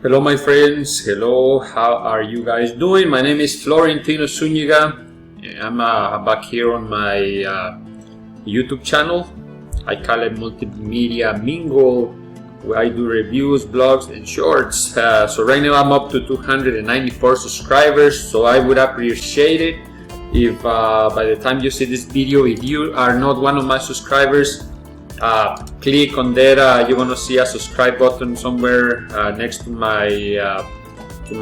Hello my friends, hello, how are you guys doing? My name is Florentino Zuniga. I'm back here on my YouTube channel. I call it Multimedia Mingle, where I do reviews, blogs, and shorts. So right now I'm up to 294 subscribers, so I would appreciate it if by the time you see this video, if you are not one of my subscribers, click on that. You're gonna see a subscribe button somewhere next to my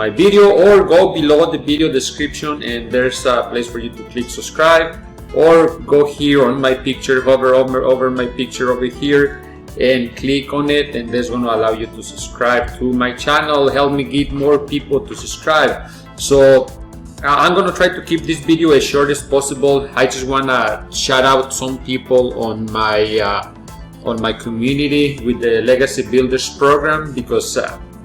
video, or go below the video description and there's a place for you to click subscribe, or go here on my picture, hover over my picture over here and click on it, and that's going to allow you to subscribe to my channel, help me get more people to subscribe. So I'm going to try to keep this video as short as possible. I just want to shout out some people on my community with the Legacy Builders program, because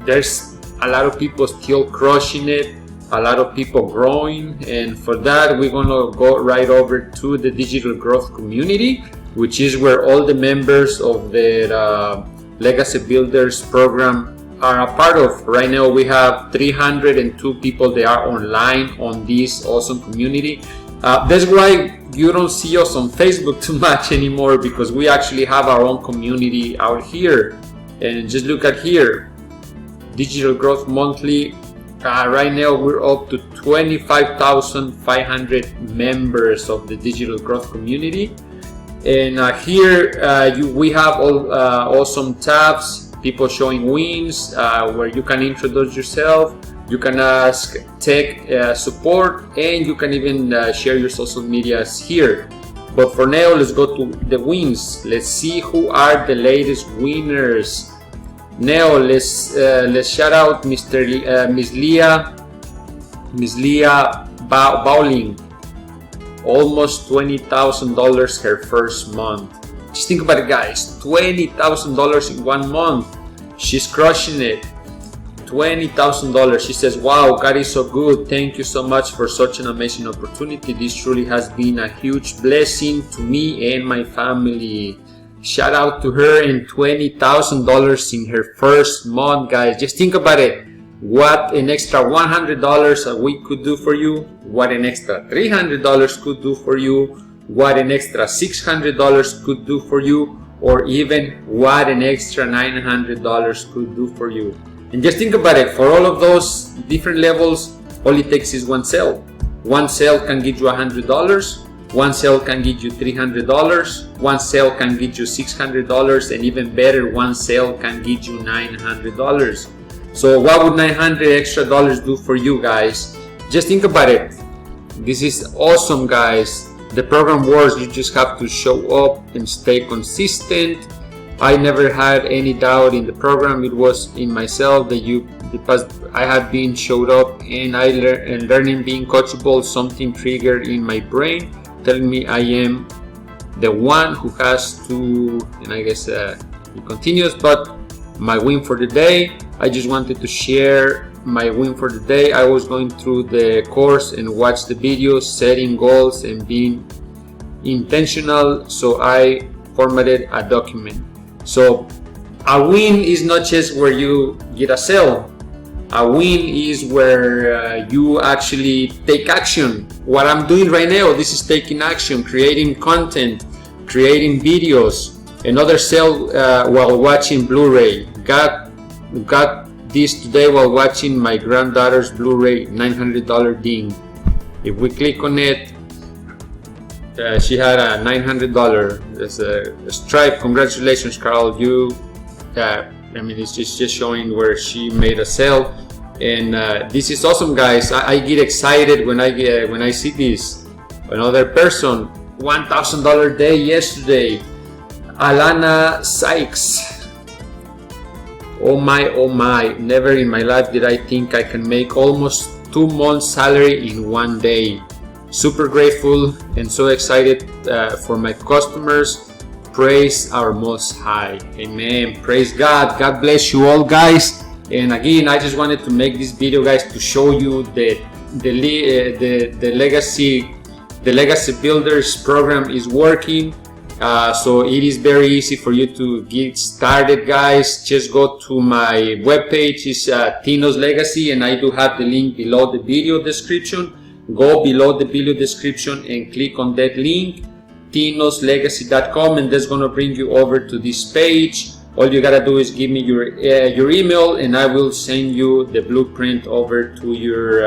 there's a lot of people still crushing it, a lot of people growing, and for that we're gonna go right over to the digital growth community, which is where all the members of the Legacy Builders program are a part of. Right now we have 302 people that are online on this awesome community. That's why you don't see us on Facebook too much anymore, because we actually have our own community out here. And just look at here, Digital Growth Monthly. Right now we're up to 25,500 members of the Digital Growth community. And here we have all awesome tabs, people showing wins, where you can introduce yourself. You can ask tech support, and you can even share your social medias here. But for now, let's go to the wins. Let's see who are the latest winners. Now let's shout out Miss Leah Bowling. Almost $20,000 her first month. Just think about it, guys. $20,000 in 1 month. She's crushing it. $20,000. She says, wow, God is so good. Thank you so much for such an amazing opportunity. This truly has been a huge blessing to me and my family. Shout out to her, and $20,000 in her first month, guys. Just think about it. What an extra $100 a week could do for you. What an extra $300 could do for you. What an extra $600 could do for you. Or even what an extra $900 could do for you. And just think about it, for all of those different levels, all it takes is one sale. One sale can get you $100, one sale can get you $300, one sale can get you $600, and even better, one sale can get you $900. So what would $900 extra do for you guys? Just think about it. This is awesome, guys. The program works, you just have to show up and stay consistent. I never had any doubt in the program. It was in myself because I had been showed up, and learning being coachable, something triggered in my brain telling me I am the one who has to, and I guess it continues. But my win for the day, I just wanted to share my win for the day. I was going through the course and watched the videos, setting goals and being intentional, so I formatted a document. So a win is not just where you get a sale. A win is where you actually take action. What I'm doing right now, this is taking action, creating content, creating videos. Another sale while watching Blu-ray. Got this today while watching my granddaughter's Blu-ray, $900 ding. If we click on it, she had a $900. There's a Stripe. Congratulations, Carl. You, I mean, it's just showing where she made a sale, and this is awesome, guys. I get excited when I see this. Another person, $1,000 day yesterday. Alana Sykes. Oh my! Never in my life did I think I can make almost 2 months' salary in 1 day. Super grateful and so excited for my customers. Praise our Most High. Amen. Praise God. God bless you all, guys. And again, I just wanted to make this video, guys, to show you that the Legacy Builders program is working. So it is very easy for you to get started, guys. Just go to my webpage, it's Tino's Legacy, and I do have the link below the video description. Go below the video description and click on that link, tinoslegacy.com, and that's gonna bring you over to this page. All you gotta do is give me your email, and I will send you the blueprint over to your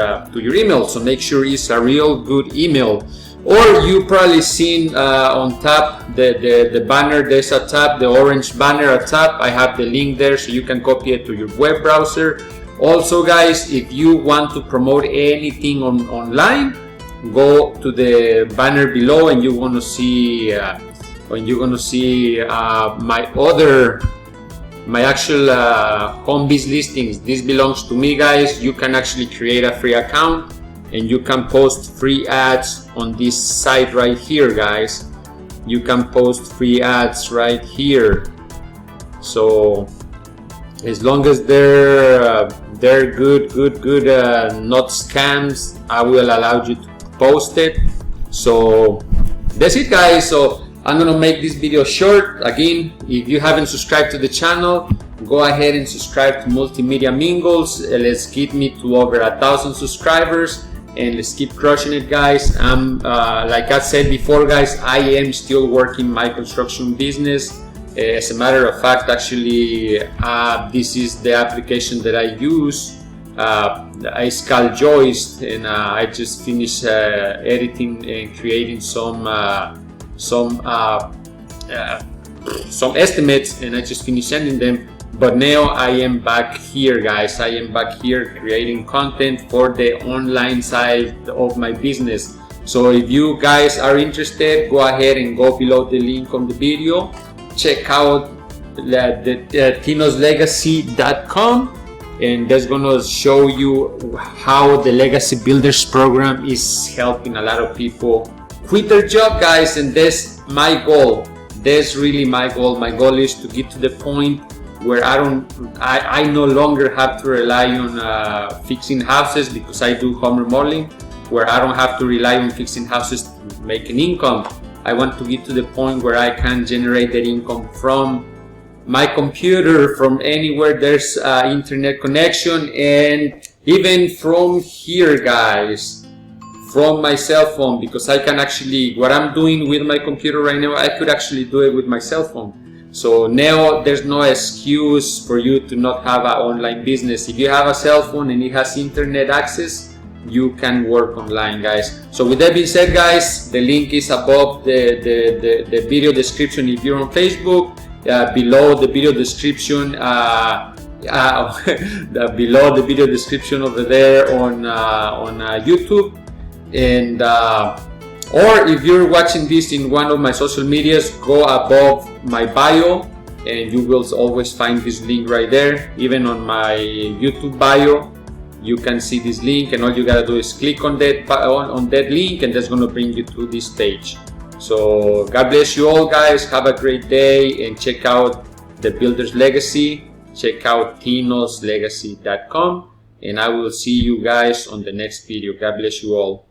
email. So make sure it's a real good email. Or you probably seen on top the banner. There's a tab, the orange banner at top. I have the link there, so you can copy it to your web browser. Also, guys, if you want to promote anything online, go to the banner below, and you're gonna see my actual home biz listings. This belongs to me, guys. You can actually create a free account, and you can post free ads on this site right here, guys. You can post free ads right here. So as long as they're good, not scams, I will allow you to post it. So that's it, guys. So I'm gonna make this video short. Again, if you haven't subscribed to the channel, go ahead and subscribe to Multimedia Mingles. Let's get me to over 1,000 subscribers, and let's keep crushing it, guys. Like I said before, guys, I am still working my construction business. As a matter of fact, actually, this is the application that I use. It's called Joist, and I just finished editing and creating some estimates, and I just finished sending them. But now I am back here, guys. I am back here creating content for the online side of my business. So if you guys are interested, go ahead and go below the link on the video. Check out tinoslegacy.com, and that's gonna show you how the Legacy Builders program is helping a lot of people quit their job, guys. And that's my goal. That's really my goal. My goal is to get to the point where I no longer have to rely on fixing houses, because I do home remodeling, where I don't have to rely on fixing houses to make an income. I want to get to the point where I can generate that income from my computer, from anywhere there's internet connection, and even from here, guys, from my cell phone, because I can actually, what I'm doing with my computer right now, I could actually do it with my cell phone. So now there's no excuse for you to not have an online business. If you have a cell phone and it has internet access, you can work online, guys. So with that being said, guys, the link is above the video description if you're on Facebook, below the video description below the video description over there on YouTube, and or if you're watching this in one of my social medias, go above my bio, and you will always find this link right there. Even on my YouTube bio, you can see this link, and all you gotta do is click on that link, and that's gonna bring you to this page. So God bless you all, guys. Have a great day, and check out the Builder's Legacy. Check out tinoslegacy.com, and I will see you guys on the next video. God bless you all.